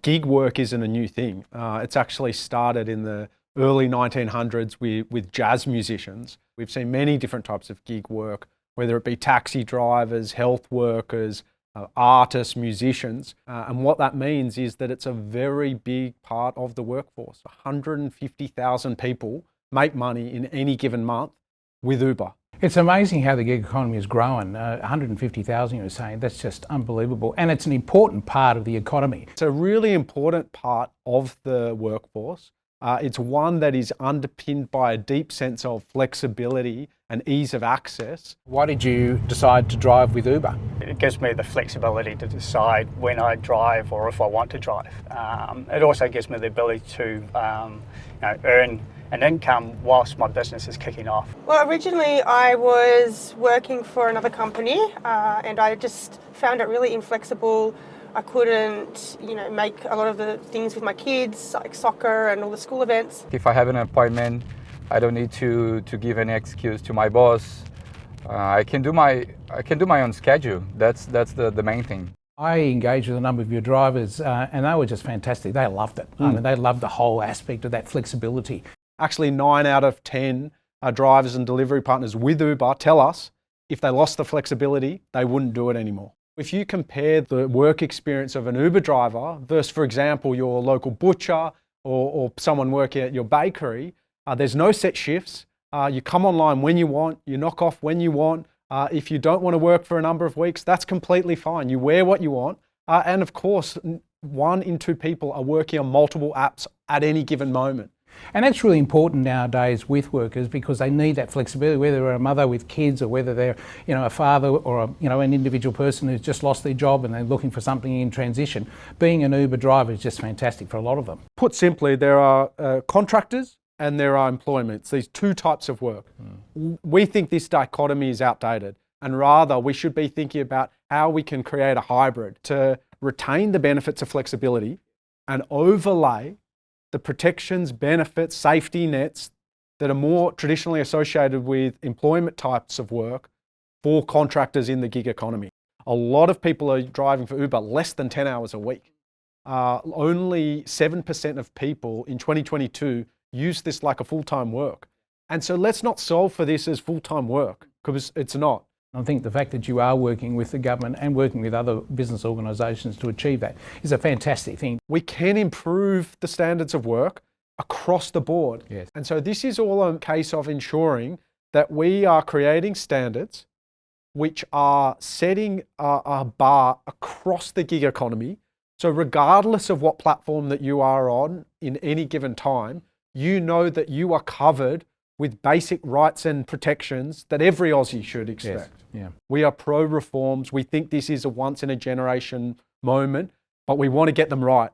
Gig work isn't a new thing. It's actually started in the early 1900s with jazz musicians. We've seen many different types of gig work, whether it be taxi drivers, health workers, artists, musicians. And what that means is that it's a very big part of the workforce. 150,000 people make money in any given month with Uber. It's amazing how the gig economy has grown. 150,000, you were saying, that's just unbelievable. And it's an important part of the economy. It's a really important part of the workforce. It's one that is underpinned by a deep sense of flexibility and ease of access. Why did you decide to drive with Uber? It gives me the flexibility to decide when I drive or if I want to drive. It also gives me the ability to earn an income whilst my business is kicking off. Well, originally I was working for another company and I just found it really inflexible. I couldn't, make a lot of the things with my kids, like soccer and all the school events. If I have an appointment, I don't need to give any excuse to my boss. I can do my own schedule. That's the main thing. I engaged with a number of your drivers and they were just fantastic. They loved it. I mean, they loved the whole aspect of that flexibility. Actually, 9 out of 10 drivers and delivery partners with Uber tell us if they lost the flexibility, they wouldn't do it anymore. If you compare the work experience of an Uber driver versus, for example, your local butcher or someone working at your bakery, there's no set shifts. You come online when you want, you knock off when you want. If you don't want to work for a number of weeks, that's completely fine. You wear what you want. And of course, 1 in 2 people are working on multiple apps at any given moment. And that's really important nowadays with workers because they need that flexibility, whether they're a mother with kids or whether they're a father or an individual person who's just lost their job and they're looking for something in transition. Being an Uber driver is just fantastic for a lot of them. Put simply, there are contractors and there are employments, these 2 types of work. We think this dichotomy is outdated, and rather we should be thinking about how we can create a hybrid to retain the benefits of flexibility and overlay the protections, benefits, safety nets that are more traditionally associated with employment types of work for contractors in the gig economy. A lot of people are driving for Uber less than 10 hours a week. Only 7% of people in 2022 use this like a full-time work. And so let's not solve for this as full-time work, because it's not. I think the fact that you are working with the government and working with other business organisations to achieve that is a fantastic thing. We can improve the standards of work across the board. Yes. And so this is all a case of ensuring that we are creating standards which are setting a bar across the gig economy. So regardless of what platform that you are on in any given time, you know that you are covered with basic rights and protections that every Aussie should expect. Yes. Yeah. We are pro-reforms. We think this is a once-in-a-generation moment, but we want to get them right.